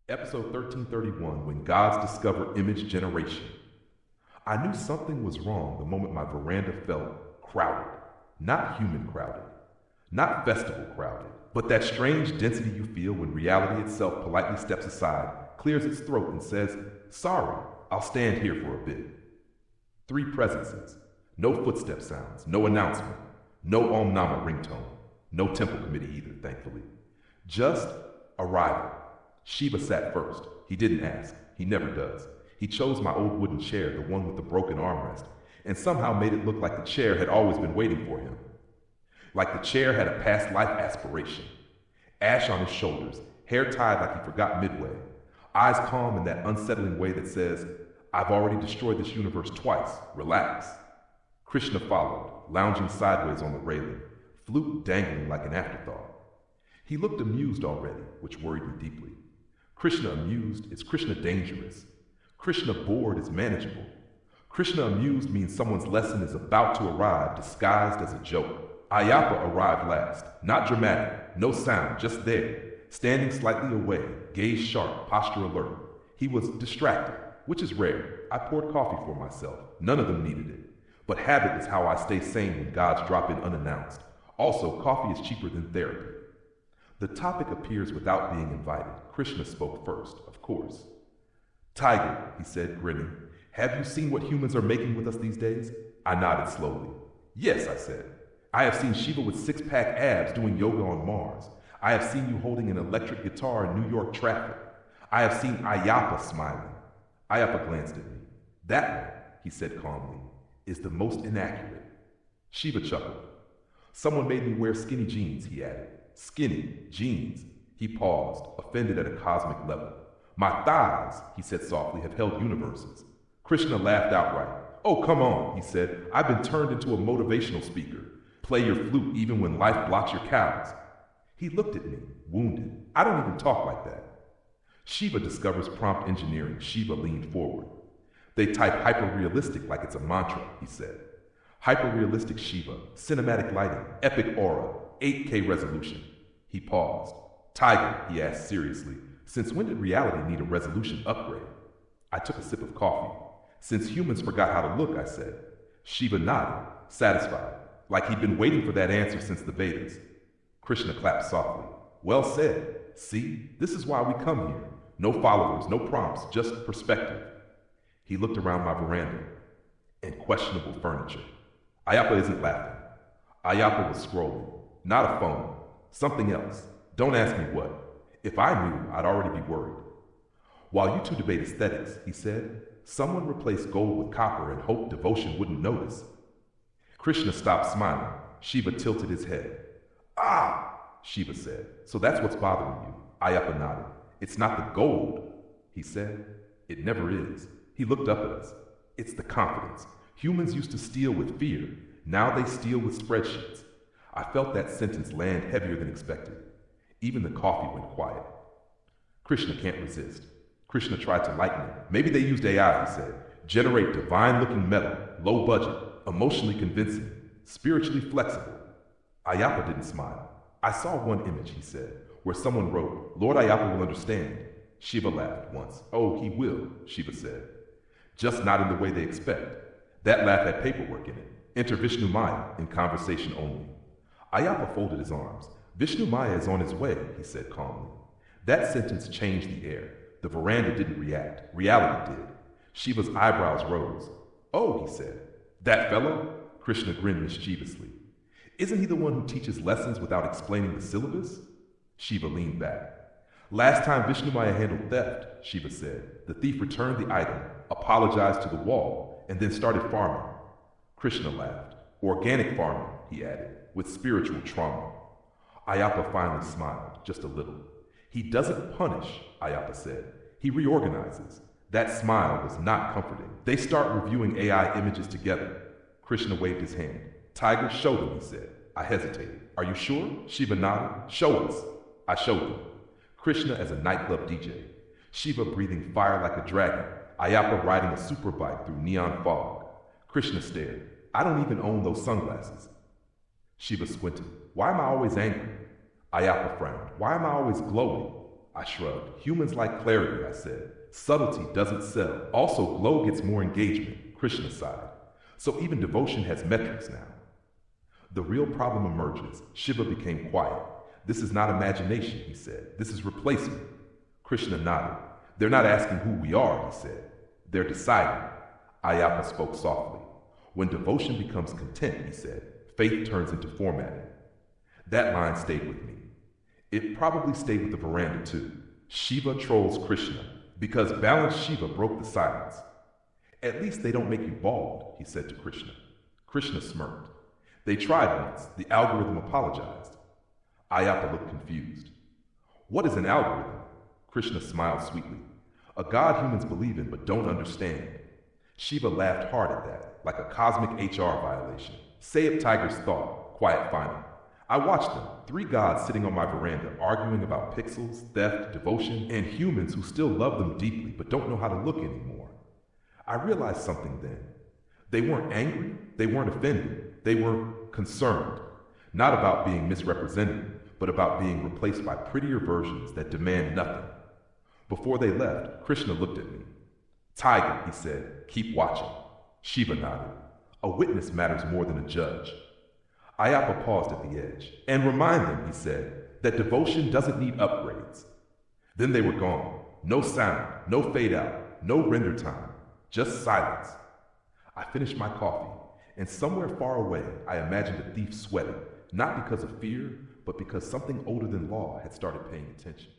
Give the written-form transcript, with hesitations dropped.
Episode 1331, When Gods Discover Image Generation. I knew something was wrong the moment my veranda felt crowded. Not human crowded. Not festival crowded. But that strange density you feel when reality itself politely steps aside, clears its throat and says, "Sorry, I'll stand here for a bit." Three presences. No footstep sounds. No announcement. No Om Nama ringtone. No temple committee either, thankfully. Just arrival. Shiva sat first. He didn't ask. He never does. He chose my old wooden chair, the one with the broken armrest, and somehow made it look like the chair had always been waiting for him. Like the chair had a past life aspiration. Ash on his shoulders, hair tied like he forgot midway, eyes calm in that unsettling way that says, "I've already destroyed this universe twice. Relax." Krishna followed, lounging sideways on the railing, flute dangling like an afterthought. He looked amused already, which worried me deeply. Krishna amused is Krishna dangerous. Krishna bored is manageable. Krishna amused means someone's lesson is about to arrive disguised as a joke. Ayappa arrived last, not dramatic, no sound, just there, standing slightly away, gaze sharp, posture alert. He was distracted, which is rare. I poured coffee for myself. None of them needed it. But habit is how I stay sane when gods drop in unannounced. Also, coffee is cheaper than therapy. The topic appears without being invited. Krishna spoke first, of course. "Tiger," he said, grinning, "have you seen what humans are making with us these days?" I nodded slowly. "Yes," I said. "I have seen Shiva with six-pack abs doing yoga on Mars. I have seen you holding an electric guitar in New York traffic. I have seen Ayappa smiling." Ayappa glanced at me. "That one," he said calmly, "is the most inaccurate." Shiva chuckled. "Someone made me wear skinny jeans," he added. "Skinny jeans." He paused, offended at a cosmic level. "My thighs," he said softly, "have held universes." Krishna laughed outright. "Oh, come on," he said. "I've been turned into a motivational speaker. Play your flute even when life blocks your cows." He looked at me, wounded. "I don't even talk like that." Shiva discovers prompt engineering. Shiva leaned forward. "They type hyper-realistic like it's a mantra," he said. "Hyper-realistic Shiva, cinematic lighting, epic aura, 8K resolution." He paused. "Tiger," he asked seriously, "since when did reality need a resolution upgrade?" I took a sip of coffee. "Since humans forgot how to look," I said. Shiva nodded, satisfied, like he'd been waiting for that answer since the Vedas. Krishna clapped softly. "Well said. See, this is why we come here. No followers, no prompts, just perspective." He looked around my veranda. And questionable furniture. Ayappa isn't laughing. Ayappa was scrolling. Not a phone. Something else. Don't ask me what. If I knew, I'd already be worried. "While you two debate aesthetics," he said, "someone replaced gold with copper and hoped devotion wouldn't notice." Krishna stopped smiling. Shiva tilted his head. "Ah," Shiva said, "so that's what's bothering you." Ayappa nodded. "It's not the gold," he said. "It never is." He looked up at us. "It's the confidence. Humans used to steal with fear. Now they steal with spreadsheets." I felt that sentence land heavier than expected. Even the coffee went quiet. Krishna can't resist. Krishna tried to lighten it. "Maybe they used AI," he said. "Generate divine-looking metal, low budget, emotionally convincing, spiritually flexible." Ayappa didn't smile. "I saw one image," he said, "where someone wrote, 'Lord Ayappa will understand.'" Shiva laughed once. "Oh, he will," Shiva said. "Just not in the way they expect." That laugh had paperwork in it. Enter Vishnu Maya, in conversation only. Ayappa folded his arms. "Vishnu Maya is on his way," he said calmly. That sentence changed the air. The veranda didn't react. Reality did. Shiva's eyebrows rose. "Oh," he said. "That fellow?" Krishna grinned mischievously. "Isn't he the one who teaches lessons without explaining the syllabus?" Shiva leaned back. "Last time Vishnu Maya handled theft," Shiva said, "the thief returned the item, apologized to the wall, and then started farming." Krishna laughed. "Organic farming," he added, "with spiritual trauma." Ayappa finally smiled, just a little. "He doesn't punish," Ayappa said. "He reorganizes." That smile was not comforting. "They start reviewing AI images together." Krishna waved his hand. "Tiger, show them," he said. I hesitated. "Are you sure?" Shiva nodded. "Show us." I showed them. Krishna as a nightclub DJ. Shiva breathing fire like a dragon. Ayappa riding a superbike through neon fog. Krishna stared. "I don't even own those sunglasses." Shiva squinted. "Why am I always angry?" Ayappa frowned. "Why am I always glowing?" I shrugged. Humans like clarity, I said. Subtlety doesn't sell. Also, glow gets more engagement, Krishna sighed. So even devotion has metrics now. The real problem emerges. Shiva became quiet. This is not imagination, he said. This is replacement. Krishna nodded. They're not asking who we are, he said. They're deciding. Ayappa spoke softly. When devotion becomes content, he said, faith turns into formatting. That line stayed with me. It probably stayed with the veranda too. Shiva trolls Krishna because balanced Shiva broke the silence. At least they don't make you bald, he said to Krishna. Krishna smirked. They tried once. The algorithm apologized. Ayappa looked confused. What is an algorithm? Krishna smiled sweetly. A god humans believe in but don't understand. Shiva laughed hard at that, like a cosmic HR violation. Sayip Tiger's thought, quiet final. I watched them, 3 gods sitting on my veranda, arguing about pixels, theft, devotion, and humans who still love them deeply but don't know how to look anymore. I realized something then. They weren't angry, they weren't offended, they were concerned. Not about being misrepresented, but about being replaced by prettier versions that demand nothing. Before they left, Krishna looked at me. Tiger, he said, keep watching. Shiva nodded. A witness matters more than a judge. Ayappa paused at the edge. And remind them, he said, that devotion doesn't need upgrades. Then they were gone. No sound, no fade out, no render time, just silence. I finished my coffee, and somewhere far away, I imagined a thief sweating, not because of fear, but because something older than law had started paying attention.